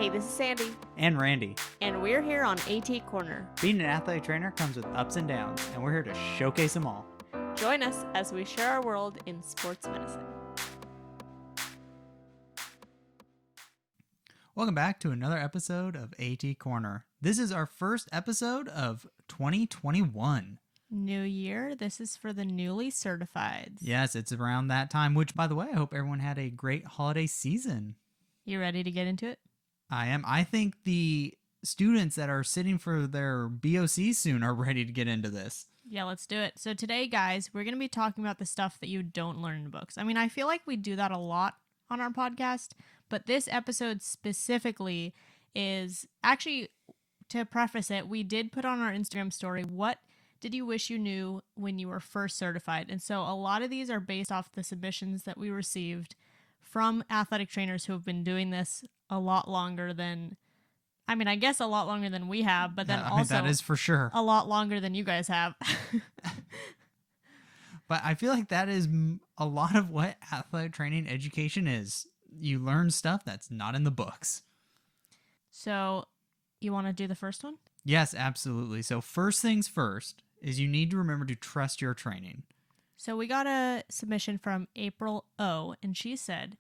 Hey, this is Sandy, And Randy. and we're here on AT Corner. Being an athletic trainer comes with ups and downs, and we're here to showcase them all. Join us as we share our world in sports medicine. Welcome back to another episode of AT Corner. This is our first episode of 2021. New year, this is for the newly certifieds. Yes, it's around that time, which, by the way, I hope everyone had a great holiday season. You ready to get into it? I am. I think the students that are sitting for their BOC soon are ready to get into this. Yeah, let's do it. So today, guys, we're going to be talking about the stuff that you don't learn in books. I mean, I feel like we do that a lot on our podcast, but this episode specifically is actually, to preface it, we did put on our Instagram story, what did you wish you knew when you were first certified? And so a lot of these are based off the submissions that we received from athletic trainers who have been doing this a lot longer than, I guess a lot longer than we have, but then also that is for sure a lot longer than you guys have. But I feel like that is a lot of what athletic training education is. You learn stuff that's not in the books. So you want to do the first one? Yes, absolutely. So first things first is you need to remember to trust your training. So we got a submission from April O, and she said,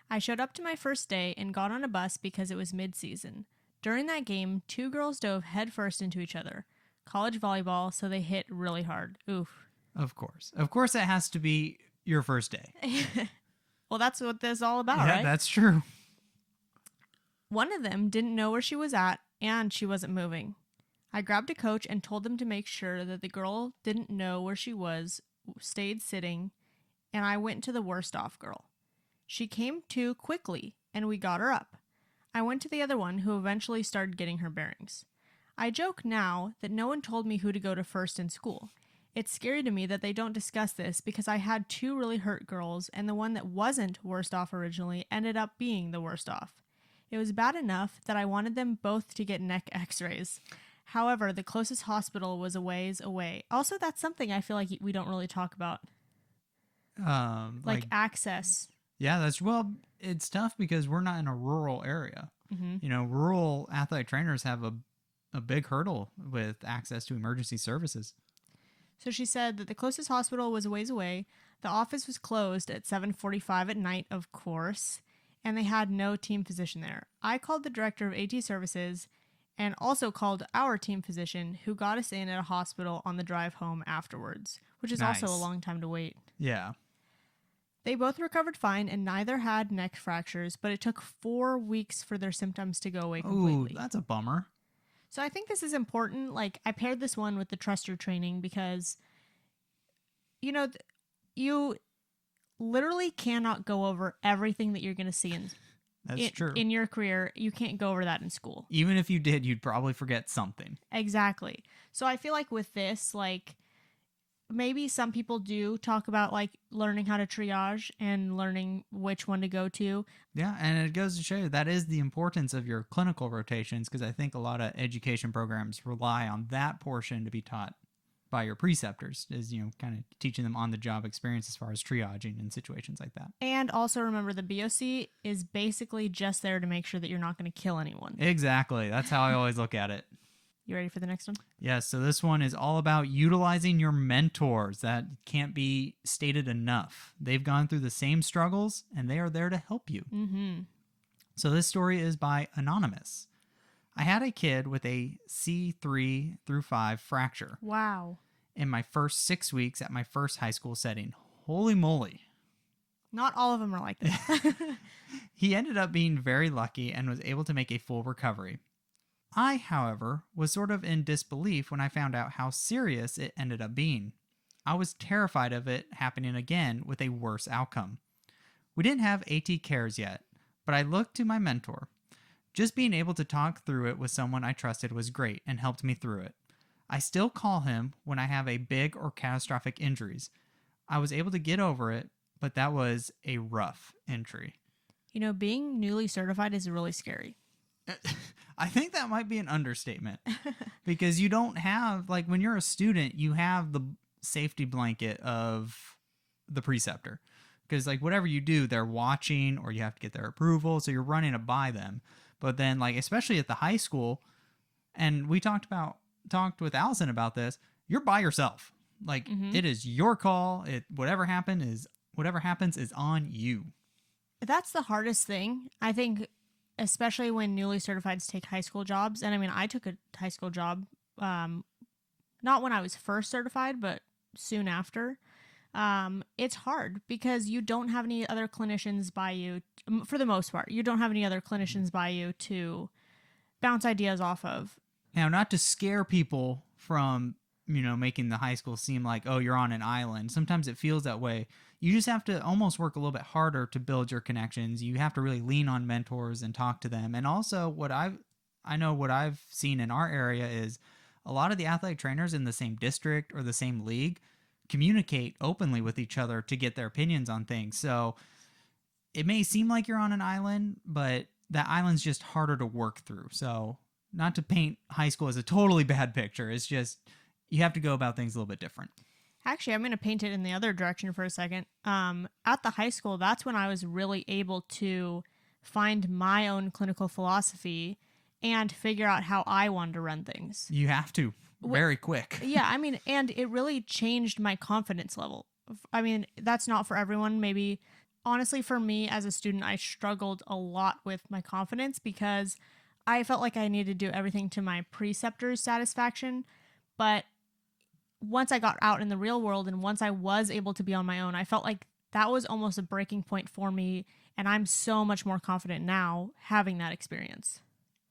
I showed up to my first day and got on a bus because it was mid-season. During that game, two girls dove headfirst into each other. College volleyball, so they hit really hard. Oof. Of course. Of course it has to be your first day. Well, that's what this is all about, Yeah, right? that's true. One of them didn't know where she was at, and she wasn't moving. I grabbed a coach and told them to make sure that the girl didn't know where she was, stayed sitting, and I went to the worst off girl. She came to quickly, and we got her up. I went to the other one, who eventually started getting her bearings. I joke now that no one told me who to go to first in school. It's scary to me that they don't discuss this because I had two really hurt girls, and the one that wasn't worst off originally ended up being the worst off. It was bad enough that I wanted them both to get neck x-rays. However, the closest hospital was a ways away. Also, that's something I feel like we don't really talk about. Like access. Yeah, it's tough because we're not in a rural area. Mm-hmm. You know, rural athletic trainers have a big hurdle with access to emergency services. So she said that the closest hospital was a ways away. The office was closed at 7:45 at night, of course, and they had no team physician there. I called the director of AT services and also called our team physician, who got us in at a hospital on the drive home afterwards, which is Nice. also a long time to wait. Yeah. They both recovered fine and neither had neck fractures, but it took 4 weeks for their symptoms to go away completely. Ooh, that's a bummer. So I think this is important. Like, I paired this one with the trust your training because, you know, you literally cannot go over everything that you're going to see True. in your career. You can't go over that in school. Even if you did, you'd probably forget something. Exactly. So I feel like with this, like, maybe some people do talk about like learning how to triage and learning which one to go to. Yeah, and it goes to show you that is the importance of your clinical rotations, because I think a lot of education programs rely on that portion to be taught by your preceptors, is, you know, kind of teaching them on-the-job experience as far as triaging in situations like that. And also remember, the BOC is basically just there to make sure that you're not going to kill anyone. Exactly. That's how I always look at it. You ready for the next one? Yes, so this one is all about utilizing your mentors. That can't be stated enough. They've gone through the same struggles, and they are there to help you. Mm-hmm. So this story is by Anonymous. I had a kid with a C3 through 5 fracture Wow. in my first 6 weeks at my first high school setting. Holy moly. Not all of them are like that. He ended up being very lucky and was able to make a full recovery. I, however, was sort of in disbelief when I found out how serious it ended up being. I was terrified of it happening again with a worse outcome. We didn't have AT cares yet, but I looked to my mentor. Just being able to talk through it with someone I trusted was great and helped me through it. I still call him when I have a big or catastrophic injuries. I was able to get over it, but that was a rough entry. You know, being newly certified is really scary. I think that might be an understatement because you don't have, like, when you're a student, you have the safety blanket of the preceptor, because like whatever you do, they're watching or you have to get their approval. So you're running it by them. But then, like, especially at the high school, and we talked with Allison about this, you're by yourself. Like, it is your call. Whatever happens is on you. That's the hardest thing, I think, especially when newly certifieds take high school jobs. And I mean, I took a high school job, not when I was first certified, but soon after. It's hard because you don't have any other clinicians by you. For the most part, you don't have any other clinicians by you to bounce ideas off of. Now, not to scare people from, making the high school seem like, oh, you're on an island. Sometimes it feels that way. You just have to almost work a little bit harder to build your connections. You have to really lean on mentors and talk to them. And also what I've seen in our area is a lot of the athletic trainers in the same district or the same league communicate openly with each other to get their opinions on things. So it may seem like you're on an island, but that island's just harder to work through. So not to paint high school as a totally bad picture. It's just you have to go about things a little bit different. Actually, I'm going to paint it in the other direction for a second. At the high school, that's when I was really able to find my own clinical philosophy and figure out how I wanted to run things. You have to. Very quick. Yeah, I mean, and it really changed my confidence level. I mean, that's not for everyone. Maybe, honestly, for me as a student, I struggled a lot with my confidence because I felt like I needed to do everything to my preceptor's satisfaction. But once I got out in the real world and once I was able to be on my own, I felt like that was almost a breaking point for me. And I'm so much more confident now having that experience.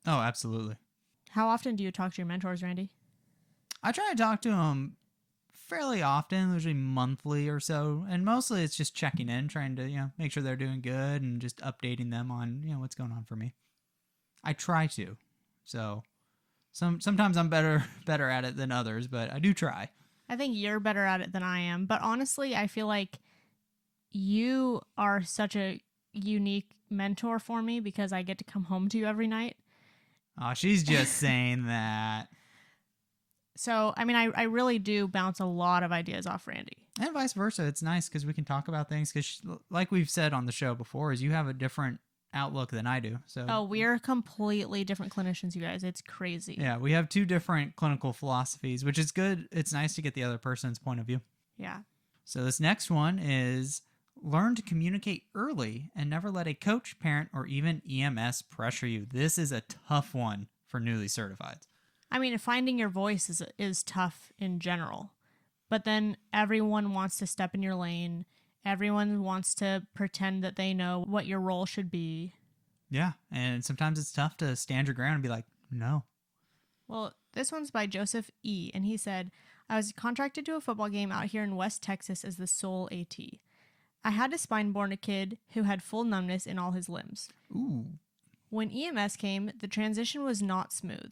Oh, absolutely. How often do you talk to your mentors, Randy? I try to talk to them fairly often, usually monthly or so. And mostly it's just checking in, trying to, make sure they're doing good and just updating them on, what's going on for me. I try to. So sometimes I'm better at it than others, but I do try. I think you're better at it than I am. But honestly, I feel like you are such a unique mentor for me because I get to come home to you every night. Oh, she's just saying that. So, I mean, I really do bounce a lot of ideas off Randy. And vice versa. It's nice because we can talk about things because, like we've said on the show before, is you have a different outlook than I do. So we're completely different clinicians, you guys. It's crazy. Yeah, we have two different clinical philosophies, which is good. It's nice to get the other person's point of view. Yeah. So this next one is learn to communicate early and never let a coach, parent, or even EMS pressure you. This is a tough one for newly certified. I mean, finding your voice is tough in general, but then everyone wants to step in your lane. Everyone wants to pretend that they know what your role should be. Yeah, and sometimes it's tough to stand your ground and be like, no. Well, this one's by Joseph E., and he said, I was contracted to a football game out here in West Texas as the sole AT. I had to spine-borne a kid who had full numbness in all his limbs. Ooh. When EMS came, the transition was not smooth.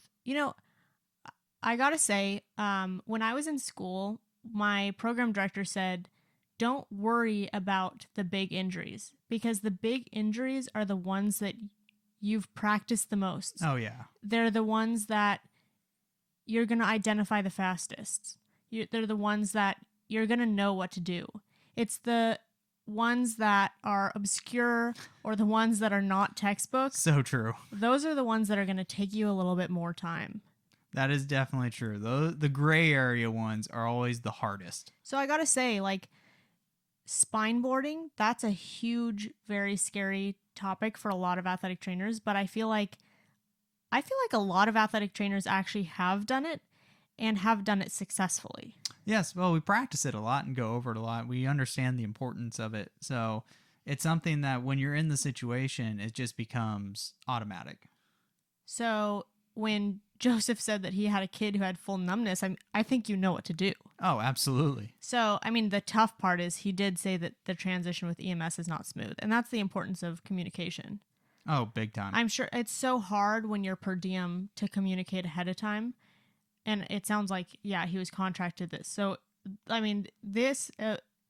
I gotta say, when I was in school, my program director said, don't worry about the big injuries because the big injuries are the ones that you've practiced the most. Oh, yeah. They're the ones that you're going to identify the fastest. They're the ones that you're going to know what to do. It's the ones that are obscure or the ones that are not textbook. So true. Those are the ones that are going to take you a little bit more time. That is definitely true. The gray area ones are always the hardest. So I got to say, spine boarding, that's a huge, very scary topic for a lot of athletic trainers, but I feel like a lot of athletic trainers actually have done it and have done it successfully. Yes, well, we practice it a lot and go over it a lot. We understand the importance of it. So it's something that when you're in the situation, it just becomes automatic. So when Joseph said that he had a kid who had full numbness, I think you know what to do. Oh, absolutely. So, I mean, the tough part is he did say that the transition with EMS is not smooth, and that's the importance of communication. Oh, big time. I'm sure it's so hard when you're per diem to communicate ahead of time, and it sounds like, yeah, he was contracted this. So, I mean, this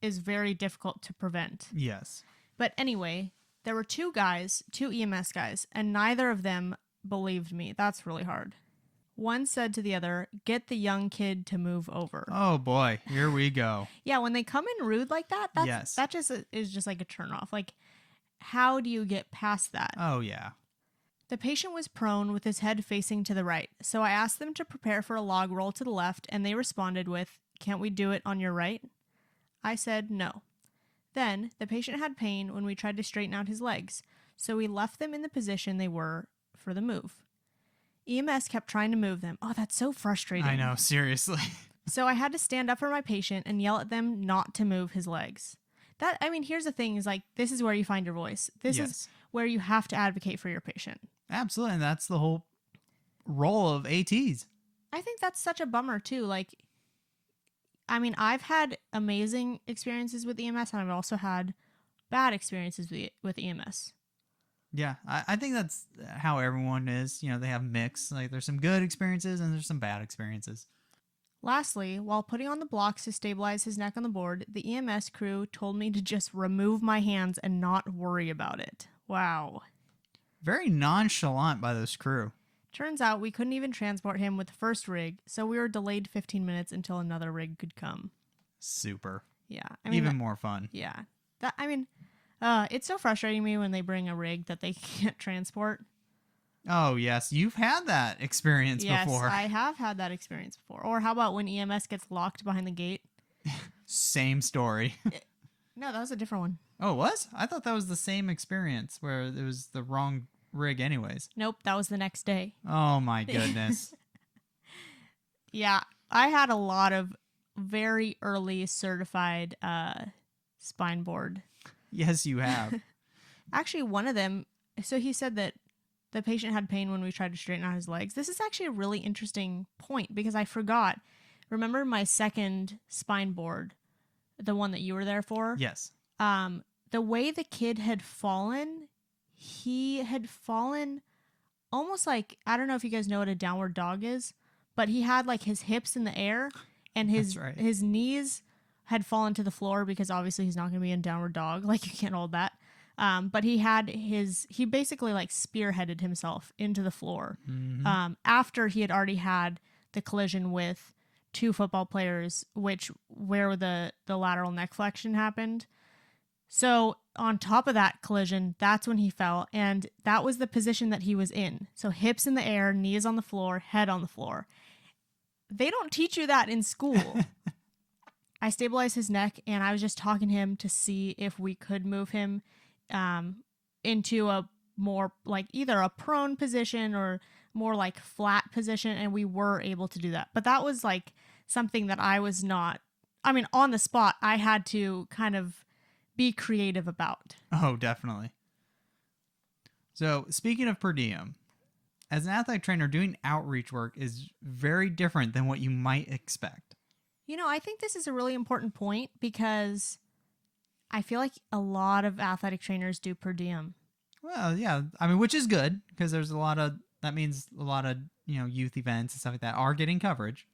is very difficult to prevent. Yes. But anyway, there were two EMS guys, and neither of them believed me. That's really hard. One said to the other, get the young kid to move over. Oh boy, here we go. Yeah, when they come in rude like that, yes. That just is just like a turnoff. Like, how do you get past that? Oh yeah. The patient was prone with his head facing to the right, so I asked them to prepare for a log roll to the left, and they responded with, "Can't we do it on your right?" I said no. Then, the patient had pain when we tried to straighten out his legs, so we left them in the position they were for the move. EMS kept trying to move them. Oh, that's so frustrating. I know, seriously. So I had to stand up for my patient and yell at them not to move his legs. Here's the thing is like, this is where you find your voice. This is where you have to advocate for your patient. Absolutely. And that's the whole role of ATs. I think that's such a bummer too. I've had amazing experiences with EMS, and I've also had bad experiences with EMS. Yeah, I think that's how everyone is. You know, they have mixed. Like, there's some good experiences and there's some bad experiences. Lastly, while putting on the blocks to stabilize his neck on the board, the EMS crew told me to just remove my hands and not worry about it. Wow. Very nonchalant by this crew. Turns out we couldn't even transport him with the first rig, so we were delayed 15 minutes until another rig could come. Super. Yeah. Even more fun. Yeah. It's so frustrating me when they bring a rig that they can't transport. Oh, yes. You've had that experience before. Yes, I have had that experience before. Or how about when EMS gets locked behind the gate? Same story. No, that was a different one. Oh, it was? I thought that was the same experience where it was the wrong rig anyways. Nope, that was the next day. Oh, my goodness. Yeah, I had a lot of very early certified spine board. Yes, you have. Actually, one of them, so he said that the patient had pain when we tried to straighten out his legs. This is actually a really interesting point because I forgot. Remember my second spine board, the one that you were there for? Yes. The way the kid had fallen, he had fallen almost like, I don't know if you guys know what a downward dog is, but he had like his hips in the air and his knees had fallen to the floor because obviously he's not going to be in downward dog. Like, you can't hold that. But he basically like spearheaded himself into the floor after he had already had the collision with two football players, where the lateral neck flexion happened. So on top of that collision, that's when he fell, and that was the position that he was in. So hips in the air, knees on the floor, head on the floor. They don't teach you that in school. I stabilized his neck, and I was just talking to him to see if we could move him into a more like either a prone position or more like flat position, and we were able to do that. But that was like something that I was not, on the spot, I had to kind of be creative about. Oh, definitely. So, speaking of per diem, as an athletic trainer, doing outreach work is very different than what you might expect. I think this is a really important point because I feel like a lot of athletic trainers do per diem. Well, yeah. Which is good because that means a lot of, youth events and stuff like that are getting coverage.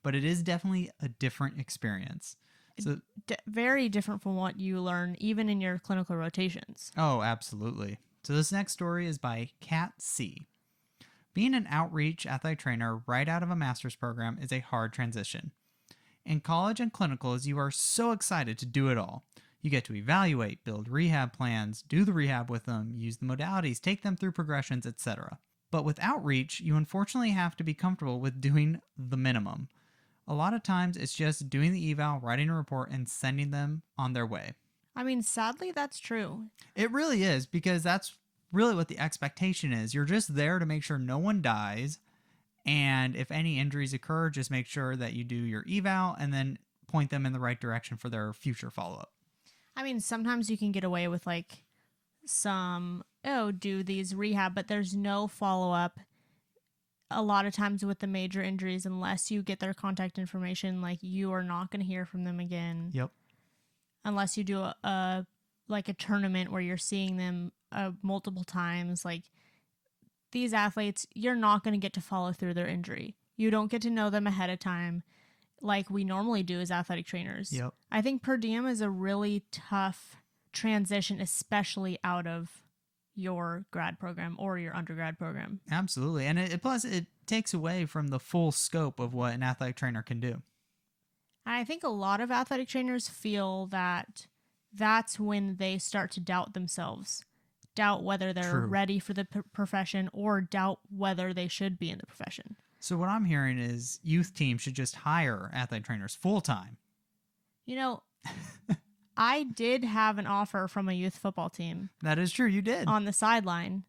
But it is definitely a different experience. So very different from what you learn even in your clinical rotations. Oh, absolutely. So this next story is by Cat C. Being an outreach athletic trainer right out of a master's program is a hard transition. In college and clinicals, you are so excited to do it all. You get to evaluate, build rehab plans, do the rehab with them, use the modalities, take them through progressions, etc. But with outreach, you unfortunately have to be comfortable with doing the minimum. A lot of times, it's just doing the eval, writing a report, and sending them on their way. Sadly, that's true. It really is, because that's really what the expectation is. You're just there to make sure no one dies, and if any injuries occur, just make sure that you do your eval and then point them in the right direction for their future follow-up. Sometimes you can get away with like do these rehab, but there's no follow-up a lot of times with the major injuries unless you get their contact information. Like, you are not going to hear from them again. Yep. Unless you do a tournament where you're seeing them multiple times. Like, these athletes, you're not going to get to follow through their injury. You don't get to know them ahead of time like we normally do as athletic trainers. Yep. I think per diem is a really tough transition, especially out of your grad program or your undergrad program. Absolutely. And plus it takes away from the full scope of what an athletic trainer can do. I think a lot of athletic trainers feel that that's when they start to doubt themselves doubt whether they're True. ready for the profession or doubt whether they should be in the profession. So what I'm hearing is youth teams should just hire athletic trainers full time. You know, I did have an offer from a youth football team. That is true. You did. On the sideline,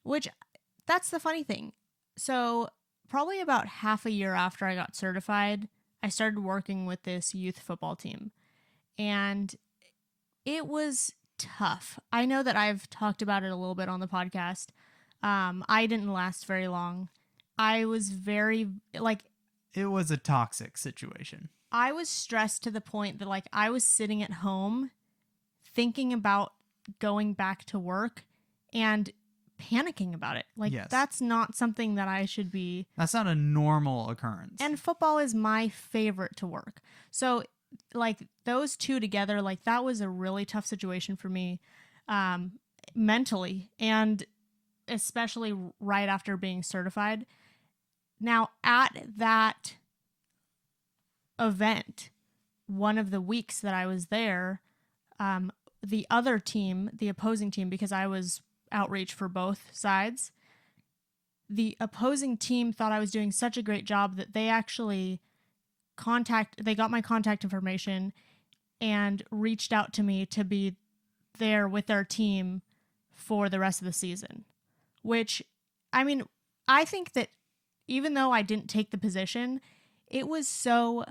which that's the funny thing. So probably about half a year after I got certified, I started working with this youth football team. And it was tough. I know that I've talked about it a little bit on the podcast. I didn't last very long. I was very, it was a toxic situation. I was stressed to the point that, I was sitting at home thinking about going back to work and panicking about it. Yes. That's not something that I should be. That's not a normal occurrence. And football is my favorite to work. So, those two together, that was a really tough situation for me mentally, and especially right after being certified. Now, at that event, one of the weeks that I was there, the other team, the opposing team, because I was outreach for both sides, the opposing team thought I was doing such a great job that they actually they got my contact information and reached out to me to be there with their team for the rest of the season. Which, I think that even though I didn't take the position, it was so,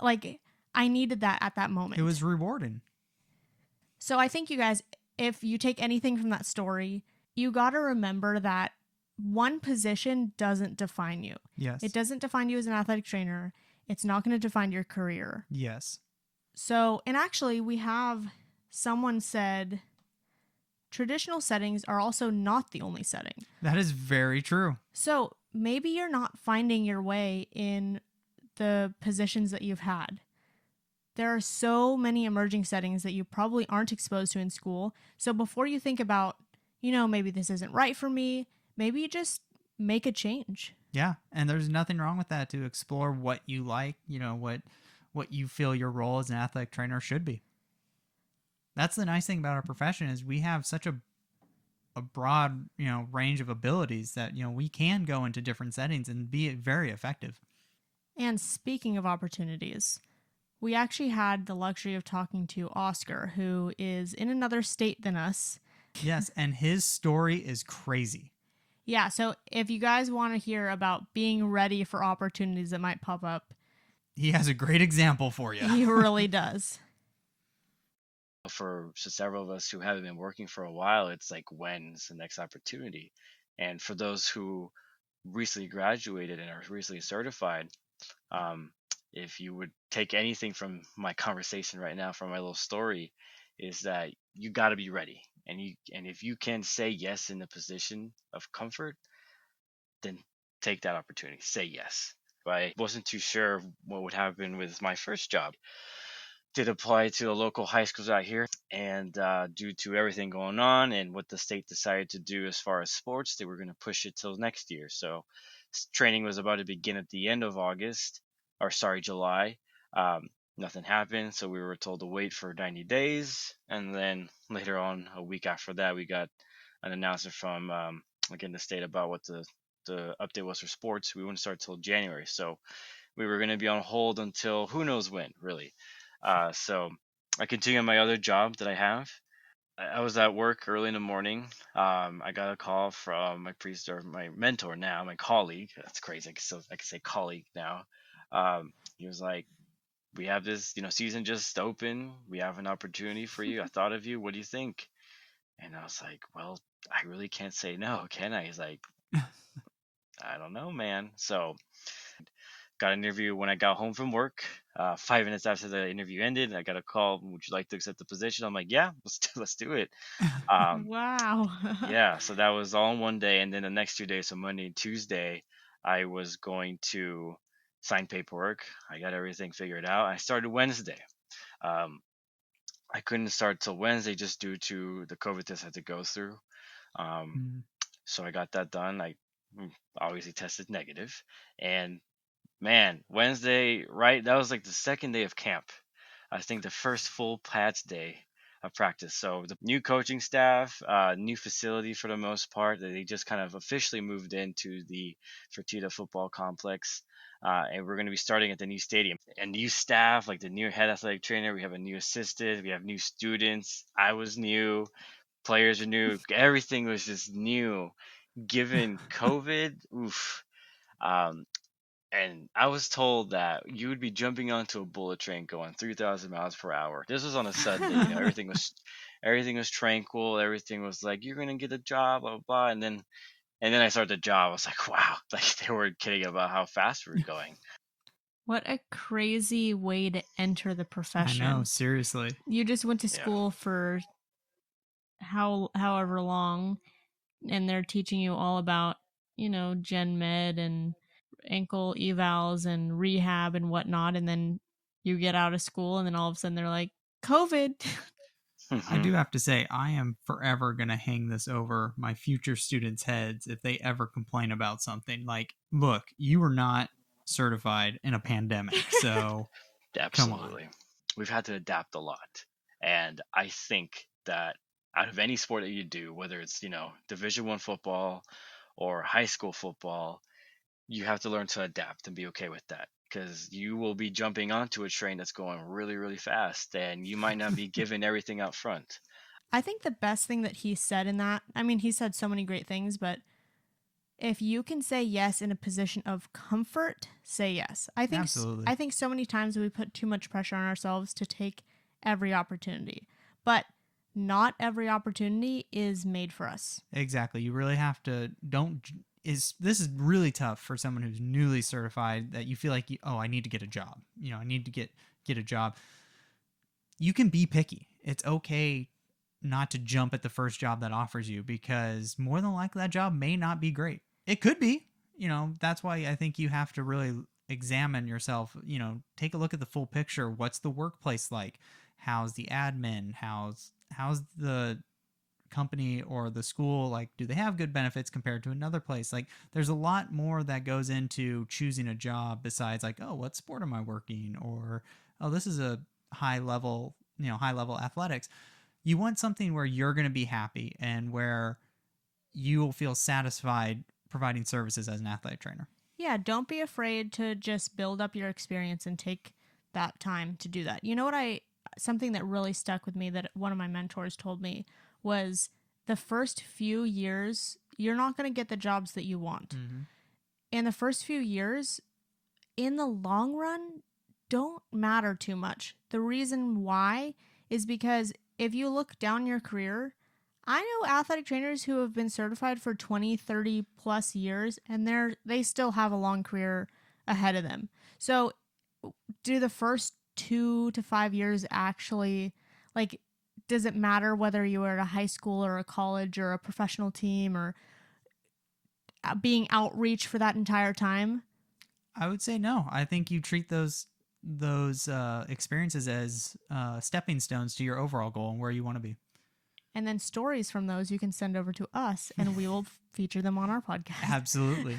I needed that at that moment. It was rewarding. So I think you guys, if you take anything from that story, you got to remember that one position doesn't define you. Yes. It doesn't define you as an athletic trainer. It's not going to define your career. Yes. So, and actually we have someone said traditional settings are also not the only setting. That is very true. So maybe you're not finding your way in the positions that you've had. There are so many emerging settings that you probably aren't exposed to in school. So before you think about, maybe this isn't right for me, maybe you just make a change. Yeah, and there's nothing wrong with that, to explore what you like, what you feel your role as an athletic trainer should be. That's the nice thing about our profession, is we have such a broad, range of abilities that, we can go into different settings and be very effective. And speaking of opportunities, we actually had the luxury of talking to Oscar, who is in another state than us. Yes, and his story is crazy. Yeah, so if you guys want to hear about being ready for opportunities that might pop up, he has a great example for you. He really does. For several of us who haven't been working for a while, it's like, when's the next opportunity? And for those who recently graduated and are recently certified, if you would take anything from my conversation right now, from my little story, is that you got to be ready. And if you can say yes in a position of comfort, then take that opportunity. Say yes. I wasn't too sure what would happen with my first job. Did apply to the local high schools out here, and due to everything going on and what the state decided to do as far as sports, they were going to push it till next year. So training was about to begin at the end of July. Nothing happened, so we were told to wait for 90 days, and then later on, a week after that, we got an announcement from again the state about what the update was for sports. We wouldn't start till January, so we were going to be on hold until who knows when, really. So I continue on my other job that I have. I was at work early in the morning. I got a call from my mentor now, my colleague. That's crazy. I can say colleague now. He was like, "We have this, season just open. We have an opportunity for you. I thought of you. What do you think?" And I was like, "Well, I really can't say no, can I?" He's like, "I don't know, man." So got an interview when I got home from work. 5 minutes after the interview ended, I got a call. "Would you like to accept the position?" I'm like, "Yeah, let's do it." Wow. Yeah, so that was all in one day, and then the next 2 days, so Monday and Tuesday, I was going to sign paperwork. I got everything figured out. I started Wednesday. Um, I couldn't start till Wednesday just due to the COVID test I had to go through. So I got that done. I obviously tested negative, and man, Wednesday, right? That was like the second day of camp. I think the first full patch day. of practice. So the new coaching staff, new facility for the most part. They just kind of officially moved into the Fertitta football complex. And we're going to be starting at the new stadium and new staff, like the new head athletic trainer. We have a new assistant. We have new students. I was new. Players are new. Everything was just new. Given COVID, oof. Um, and I was told that you would be jumping onto a bullet train going 3,000 miles per hour. This was on a Sunday. Everything was tranquil. Everything was like, you're gonna get a job, blah blah blah. And then I started the job. I was like, wow, like they were kidding about how fast we were going. What a crazy way to enter the profession. I know, seriously. You just went to school for however long, and they're teaching you all about, gen med and ankle evals and rehab and whatnot, and then you get out of school and then all of a sudden they're like, COVID. I do have to say, I am forever going to hang this over my future students' heads if they ever complain about something. Like, look, you were not certified in a pandemic, so Absolutely. come on. We've had to adapt a lot. And I think that out of any sport that you do, whether it's, Division I football or high school football, you have to learn to adapt and be okay with that, because you will be jumping onto a train that's going really, really fast, and you might not be given everything out front. I think the best thing that he said in that, I mean, he said so many great things, but if you can say yes in a position of comfort, say yes. Absolutely. I think so many times we put too much pressure on ourselves to take every opportunity, but not every opportunity is made for us. Exactly. You really have to this is really tough for someone who's newly certified, that you feel like, I need to get a job. I need to get a job. You can be picky. It's okay not to jump at the first job that offers you, because more than likely that job may not be great. It could be. That's why I think you have to really examine yourself, take a look at the full picture. What's the workplace like? How's the admin? How's the company or the school, like, do they have good benefits compared to another place? Like, there's a lot more that goes into choosing a job besides like, what sport am I working, or this is a high level athletics. You want something where you're going to be happy and where you will feel satisfied providing services as an athletic trainer. Yeah, don't be afraid to just build up your experience and take that time to do that. You know what something that really stuck with me that one of my mentors told me was, the first few years, you're not going to get the jobs that you want. Mm-hmm. In the first few years, in the long run, don't matter too much. The reason why is because if you look down your career, I know athletic trainers who have been certified for 20, 30 plus years, and they still have a long career ahead of them. So do the first 2 to 5 years actually, like, does it matter whether you were at a high school or a college or a professional team or being outreach for that entire time? I would say no. I think you treat those experiences as stepping stones to your overall goal and where you want to be. And then stories from those you can send over to us, and we will feature them on our podcast. Absolutely.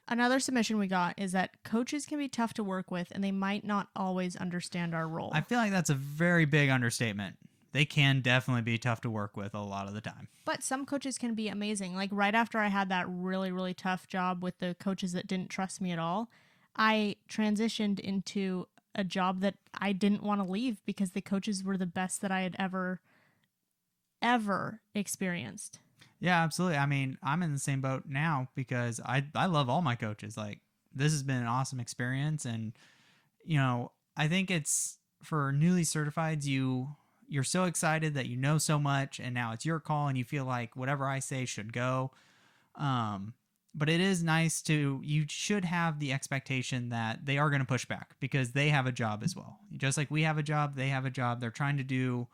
Another submission we got is that coaches can be tough to work with, and they might not always understand our role. I feel like that's a very big understatement. They can definitely be tough to work with a lot of the time. But some coaches can be amazing. Like right after I had that really, really tough job with the coaches that didn't trust me at all, I transitioned into a job that I didn't want to leave because the coaches were the best that I had ever experienced. Yeah, absolutely. I mean, I'm in the same boat now because I love all my coaches. Like, this has been an awesome experience. And, I think it's for newly certifieds, you're so excited that you know so much, and now it's your call and you feel like whatever I say should go. But it is nice you should have the expectation that they are going to push back because they have a job as well. Just like we have a job, they have a job. They're trying to do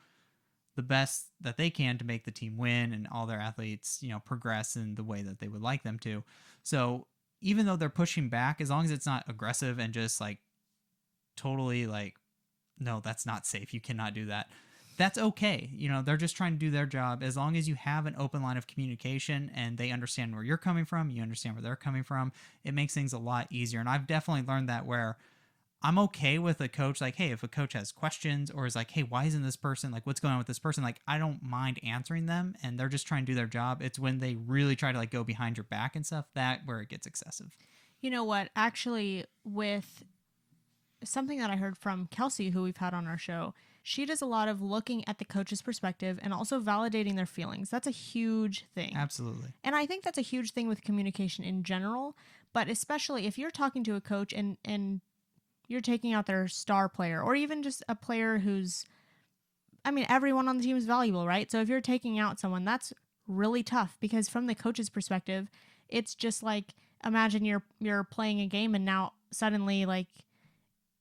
the best that they can to make the team win and all their athletes, progress in the way that they would like them to. So even though they're pushing back, as long as it's not aggressive and just like totally like, no, that's not safe, you cannot do that, that's okay. They're just trying to do their job. As long as you have an open line of communication and they understand where you're coming from, you understand where they're coming from, it makes things a lot easier. And I've definitely learned that where I'm okay with a coach, like, hey, if a coach has questions or is like, hey, why isn't this person, like, what's going on with this person? Like, I don't mind answering them and they're just trying to do their job. It's when they really try to like go behind your back and stuff that where it gets excessive. You know what? Actually, with something that I heard from Kelsey, who we've had on our show, she does a lot of looking at the coach's perspective and also validating their feelings. That's a huge thing. Absolutely. And I think that's a huge thing with communication in general, but especially if you're talking to a coach and you're taking out their star player or even just a player who's, I mean, everyone on the team is valuable, right? So if you're taking out someone, that's really tough because from the coach's perspective, it's just like, imagine you're playing a game and now suddenly like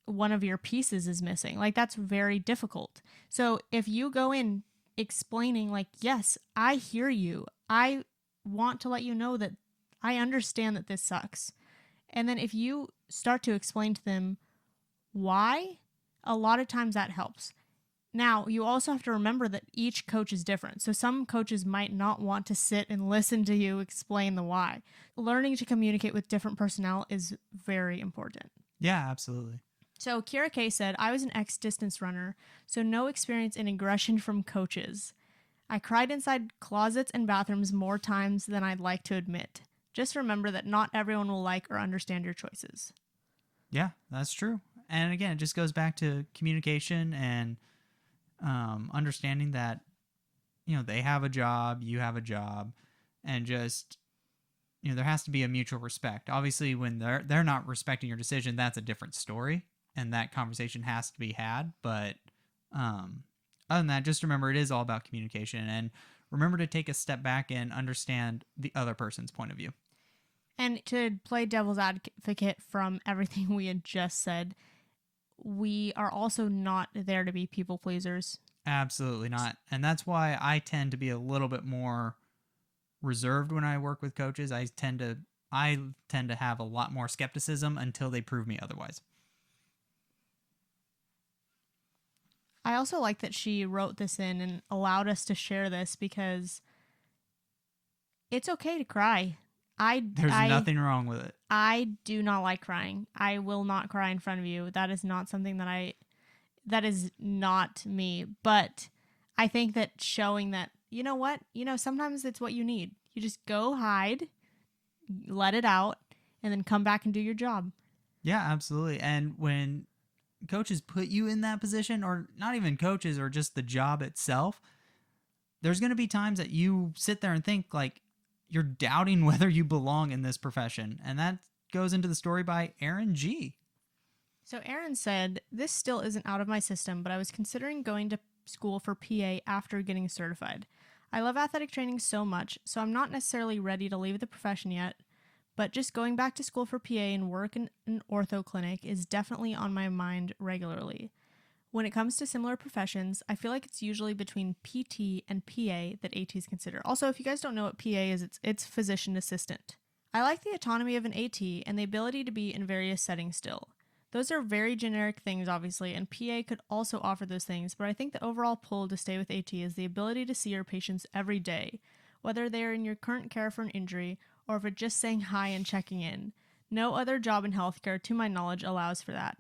one of your pieces is missing. Like that's very difficult. So if you go in explaining like, yes, I hear you. I want to let you know that I understand that this sucks. And then if you start to explain to them why, a lot of times that helps. Now, you also have to remember that each coach is different. So some coaches might not want to sit and listen to you explain the why. Learning to communicate with different personnel is very important. Yeah, absolutely. So Kiera K said, I was an ex-distance runner, so no experience in aggression from coaches. I cried inside closets and bathrooms more times than I'd like to admit. Just remember that not everyone will like or understand your choices. Yeah, that's true. And again, it just goes back to communication and understanding that, you know, they have a job, you have a job, and just, you know, there has to be a mutual respect. Obviously, when they're not respecting your decision, that's a different story, and that conversation has to be had. But other than that, just remember it is all about communication, and remember to take a step back and understand the other person's point of view. And to play devil's advocate from everything we had just said, we are also not there to be people pleasers. Absolutely not. And that's why I tend to be a little bit more reserved when I work with coaches. I tend to have a lot more skepticism until they prove me otherwise. I also like that she wrote this in and allowed us to share this because it's okay to cry. There's nothing wrong with it. I do not like crying. I will not cry in front of you. That is not something that is not me. But I think that showing that, you know what? You know, sometimes it's what you need. You just go hide, let it out, and then come back and do your job. Yeah, absolutely. And when coaches put you in that position, or not even coaches, or just the job itself, there's going to be times that you sit there and think like, you're doubting whether you belong in this profession. And that goes into the story by Erin G. So Erin said, this still isn't out of my system, but I was considering going to school for PA after getting certified. I love athletic training so much, so I'm not necessarily ready to leave the profession yet, but just going back to school for PA and work in an ortho clinic is definitely on my mind regularly. When it comes to similar professions, I feel like it's usually between PT and PA that ATs consider. Also, if you guys don't know what PA is, it's physician assistant. I like the autonomy of an AT and the ability to be in various settings still. Those are very generic things, obviously, and PA could also offer those things, but I think the overall pull to stay with AT is the ability to see your patients every day, whether they are in your current care for an injury or if it's just saying hi and checking in. No other job in healthcare, to my knowledge, allows for that.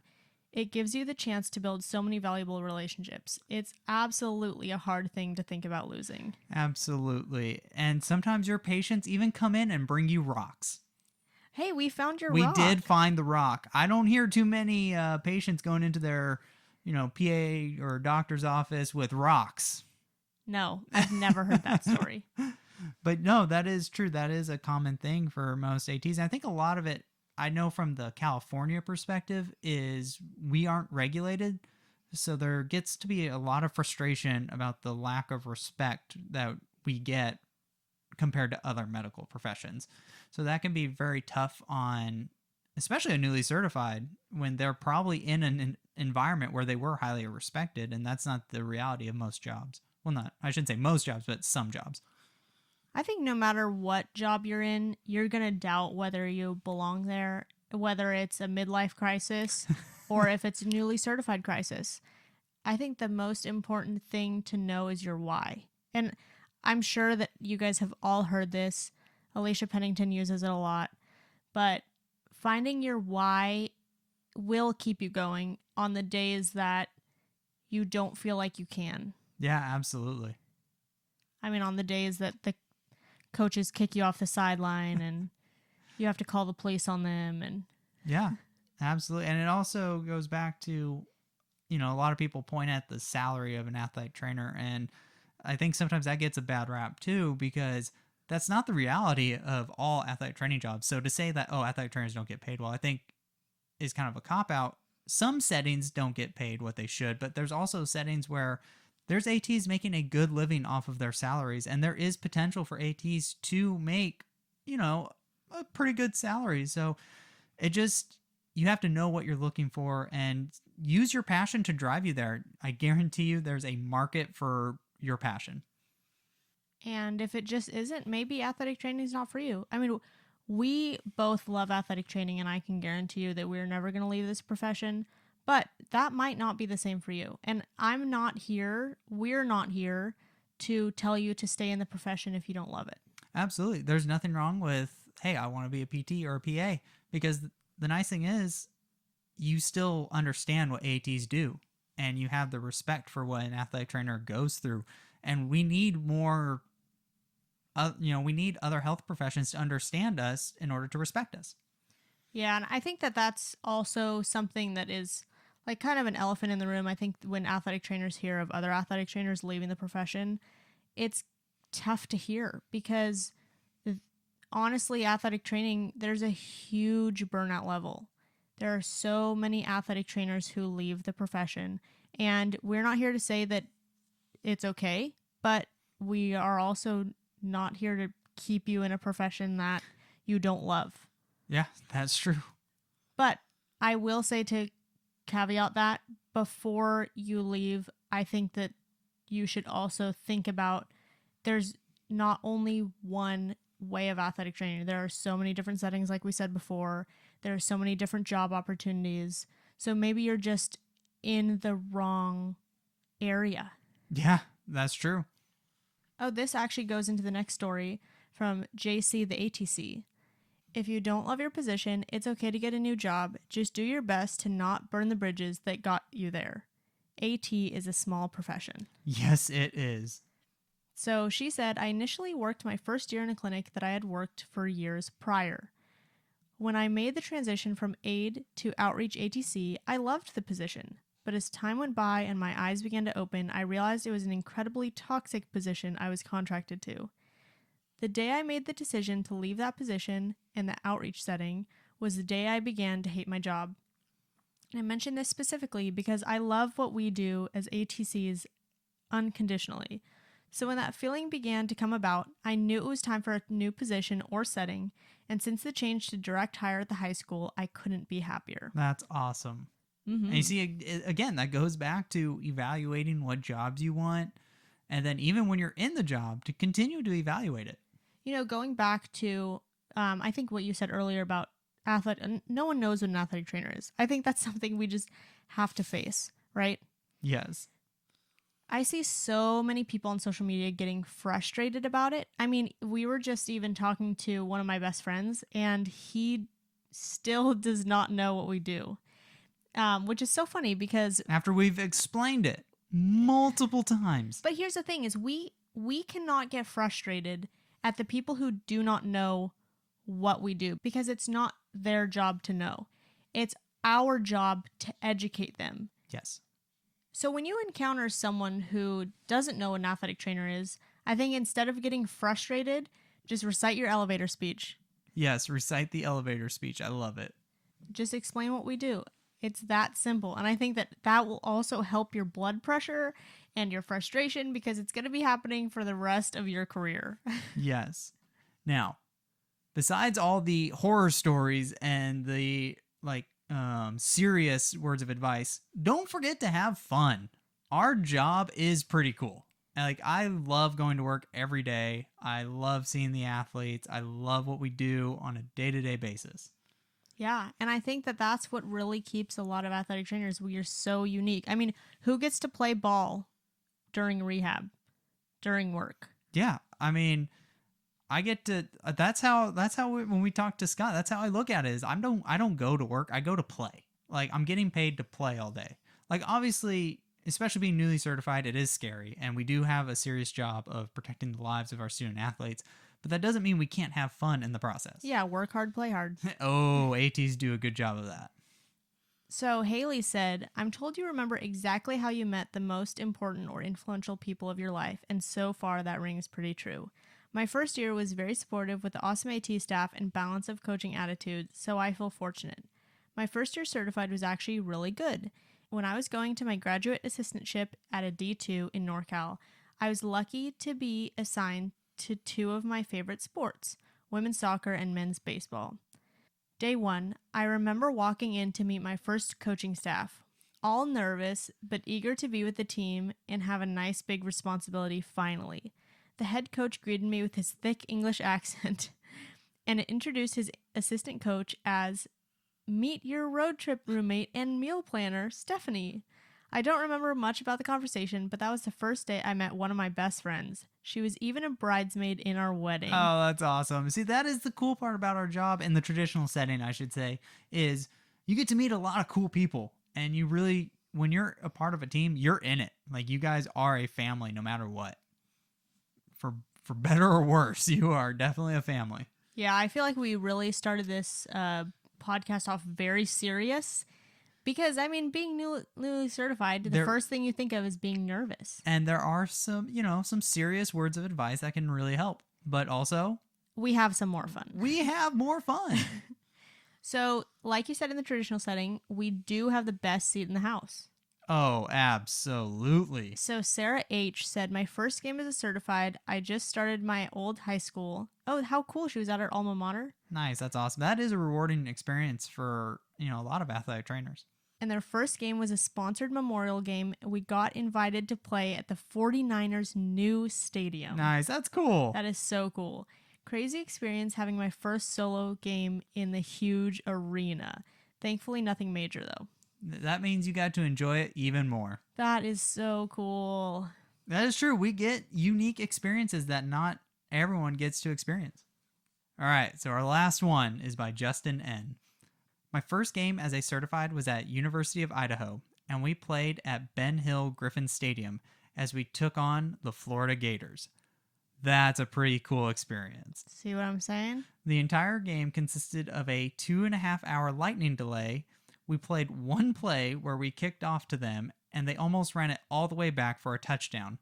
It gives you the chance to build so many valuable relationships. It's absolutely a hard thing to think about losing. Absolutely. And sometimes your patients even come in and bring you rocks. Hey, we found your we rock. We did find the rock. I don't hear too many patients going into their, PA or doctor's office with rocks. No, I've never heard that story. But no, that is true. That is a common thing for most ATs. And I think a lot of it, I know from the California perspective, is we aren't regulated. So there gets to be a lot of frustration about the lack of respect that we get compared to other medical professions. So that can be very tough on, especially a newly certified, when they're probably in an environment where they were highly respected. And that's not the reality of most jobs. Well, I shouldn't say most jobs, but some jobs. I think no matter what job you're in, you're going to doubt whether you belong there, whether it's a midlife crisis or if it's a newly certified crisis. I think the most important thing to know is your why. And I'm sure that you guys have all heard this. Alicia Pennington uses it a lot. But finding your why will keep you going on the days that you don't feel like you can. Yeah, absolutely. I mean, on the days that the coaches kick you off the sideline and you have to call the police on them. And Yeah, absolutely. And it also goes back to, a lot of people point at the salary of an athletic trainer. And I think sometimes that gets a bad rap too, because that's not the reality of all athletic training jobs. So to say that, oh, athletic trainers don't get paid well, I think is kind of a cop out. Some settings don't get paid what they should, but there's also settings where there's ATs making a good living off of their salaries, and there is potential for ATs to make, a pretty good salary. So you have to know what you're looking for and use your passion to drive you there. I guarantee you there's a market for your passion. And if it just isn't, maybe athletic training is not for you. I mean, we both love athletic training, and I can guarantee you that we're never going to leave this profession, but that might not be the same for you. And we're not here to tell you to stay in the profession if you don't love it. Absolutely. There's nothing wrong with, hey, I want to be a PT or a PA, because the nice thing is you still understand what ATs do and you have the respect for what an athletic trainer goes through. And we need more, we need other health professions to understand us in order to respect us. Yeah, and I think that that's also something that is like kind of an elephant in the room. I think when athletic trainers hear of other athletic trainers leaving the profession, it's tough to hear because honestly, athletic training, there's a huge burnout level. There are so many athletic trainers who leave the profession, and we're not here to say that it's okay, but we are also not here to keep you in a profession that you don't love. Yeah, that's true. But I will say, to caveat that, before you leave, I think that you should also think about there's not only one way of athletic training. There are so many different settings, like we said before. There are so many different job opportunities. So maybe you're just in the wrong area. Yeah, that's true. Oh, this actually goes into the next story from JCtheATC. If you don't love your position, it's okay to get a new job. Just do your best to not burn the bridges that got you there. AT is a small profession. Yes, it is. So she said, I initially worked my first year in a clinic that I had worked for years prior. When I made the transition from aide to outreach ATC, I loved the position. But as time went by and my eyes began to open, I realized it was an incredibly toxic position I was contracted to. The day I made the decision to leave that position and the outreach setting was the day I began to hate my job. And I mention this specifically because I love what we do as ATCs unconditionally. So when that feeling began to come about, I knew it was time for a new position or setting, and since the change to direct hire at the high school, I couldn't be happier. That's awesome. Mm-hmm. And you see, again, that goes back to evaluating what jobs you want, and then even when you're in the job, to continue to evaluate it. Going back to, I think what you said earlier about no one knows what an athletic trainer is. I think that's something we just have to face, right? Yes. I see so many people on social media getting frustrated about it. I mean, we were just even talking to one of my best friends, and he still does not know what we do, which is so funny because after we've explained it multiple times. But here's the thing is we cannot get frustrated at the people who do not know what we do because it's not their job to know. It's our job to educate them. Yes. So when you encounter someone who doesn't know what an athletic trainer is, I think instead of getting frustrated, just recite your elevator speech. Yes, recite the elevator speech. I love it. Just explain what we do. It's that simple. And I think that will also help your blood pressure and your frustration because it's going to be happening for the rest of your career. Yes. Now, besides all the horror stories and the serious words of advice, don't forget to have fun. Our job is pretty cool. I love going to work every day. I love seeing the athletes. I love what we do on a day-to-day basis. Yeah, and I think that that's what really keeps a lot of athletic trainers. We are so unique. I mean, who gets to play ball during rehab, during work? Yeah, I mean, I get to. That's how when we talk to Scott, that's how I look at it. Is I don't go to work. I go to play. Like, I'm getting paid to play all day. Like, obviously, especially being newly certified, it is scary. And we do have a serious job of protecting the lives of our student athletes. But that doesn't mean we can't have fun in the process. Yeah, work hard, play hard. Oh, ATs do a good job of that. So Haley said, I'm told you remember exactly how you met the most important or influential people of your life, and so far that rings pretty true. My first year was very supportive with the awesome AT staff and balance of coaching attitude, so I feel fortunate. My first year certified was actually really good. When I was going to my graduate assistantship at a D2 in NorCal, I was lucky to be assigned to two of my favorite sports, women's soccer and men's baseball. Day 1, I remember walking in to meet my first coaching staff, all nervous but eager to be with the team and have a nice big responsibility finally. The head coach greeted me with his thick English accent and introduced his assistant coach as, meet your road trip roommate and meal planner, Stephanie. I don't remember much about the conversation, but that was the first day I met one of my best friends. She was even a bridesmaid in our wedding. Oh, that's awesome. See, that is the cool part about our job in the traditional setting, I should say, is you get to meet a lot of cool people. And you really, when you're a part of a team, you're in it. Like, you guys are a family no matter what. For better or worse, you are definitely a family. Yeah, I feel like we really started this podcast off very serious. Because, I mean, being newly certified, the first thing you think of is being nervous. And there are some serious words of advice that can really help. But also, we have some more fun. We have more fun. So, like you said in the traditional setting, we do have the best seat in the house. Oh, absolutely. So, Sarah H. said, my first game as a certified, I just started my old high school. Oh, how cool. She was at her alma mater. Nice. That's awesome. That is a rewarding experience for, a lot of athletic trainers. And their first game was a sponsored memorial game. We got invited to play at the 49ers' new stadium. Nice. That's cool. That is so cool. Crazy experience having my first solo game in the huge arena. Thankfully, nothing major, though. That means you got to enjoy it even more. That is so cool. That is true. We get unique experiences that not everyone gets to experience. All right. So our last one is by Justin N. My first game as a certified was at University of Idaho, and we played at Ben Hill Griffin Stadium as we took on the Florida Gators. That's a pretty cool experience. See what I'm saying? The entire game consisted of a 2.5-hour lightning delay. We played one play where we kicked off to them, and they almost ran it all the way back for a touchdown.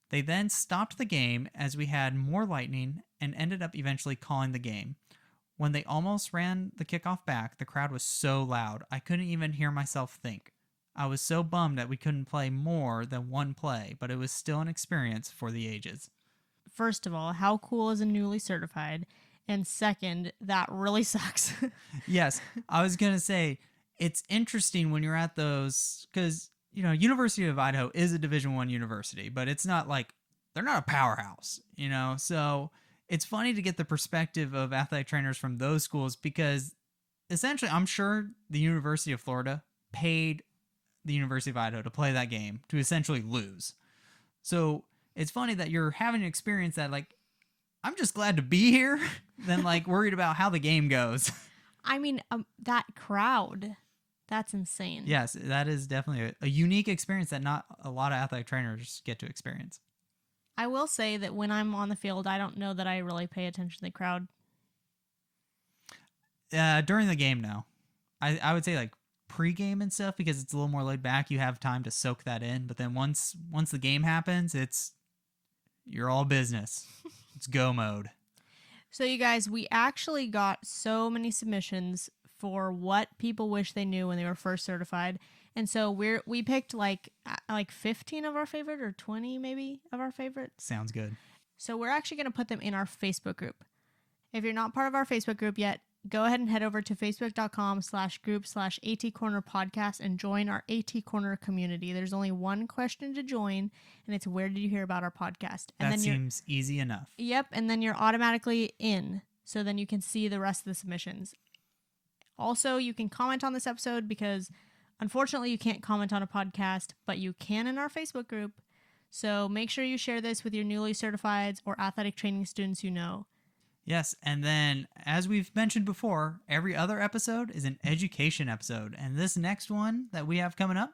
They then stopped the game as we had more lightning and ended up eventually calling the game. When they almost ran the kickoff back, the crowd was so loud, I couldn't even hear myself think. I was so bummed that we couldn't play more than one play, but it was still an experience for the ages. First of all, how cool is a newly certified? And second, that really sucks. Yes, I was going to say, it's interesting when you're at those, because, University of Idaho is a Division I university, but it's not like, they're not a powerhouse, so it's funny to get the perspective of athletic trainers from those schools because essentially I'm sure the University of Florida paid the University of Idaho to play that game to essentially lose. So it's funny that you're having an experience that, like, I'm just glad to be here than, like, worried about how the game goes. I mean, that crowd, that's insane. Yes, that is definitely a unique experience that not a lot of athletic trainers get to experience. I will say that when I'm on the field, I don't know that I really pay attention to the crowd. During the game, no. I would say, like, pre-game and stuff, because it's a little more laid back. You have time to soak that in. But then once the game happens, you're all business. It's go mode. So, you guys, we actually got so many submissions for what people wish they knew when they were first certified. And so we picked like 15 of our favorite, or 20 maybe of our favorites. Sounds good. So we're actually going to put them in our Facebook group. If you're not part of our Facebook group yet, go ahead and head over to facebook.com/group/atcornerpodcast and join our AT Corner community. There's only one question to join, and it's, where did you hear about our podcast? And that seems easy enough. Yep, and then you're automatically in, so then you can see the rest of the submissions. Also, you can comment on this episode because unfortunately, you can't comment on a podcast, but you can in our Facebook group. So make sure you share this with your newly certifieds or athletic training students you know. Yes, and then as we've mentioned before, every other episode is an education episode. And this next one that we have coming up,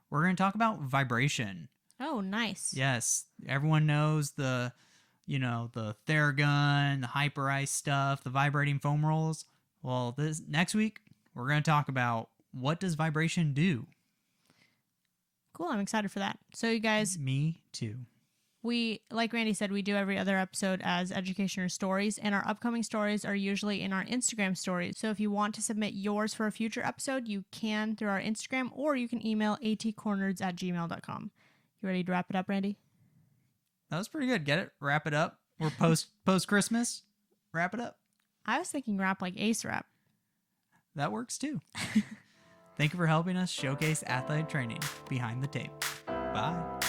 we're going to talk about vibration. Oh, nice. Yes, everyone knows the Theragun, the Hyper Ice stuff, the vibrating foam rolls. Well, this next week, we're going to talk about what does vibration do? Cool, I'm excited for that. So you guys, Me too. we, like Randy said, we do every other episode as education or stories, and our upcoming stories are usually in our Instagram stories. So if you want to submit yours for a future episode, you can through our Instagram, or you can email atcornerds@gmail.com. You ready to wrap it up, Randy? That was pretty good. Get it? Wrap it up. We're post Christmas. Wrap it up. I was thinking rap like Ace Rap. That works too. Thank you for helping us showcase athletic training behind the tape. Bye.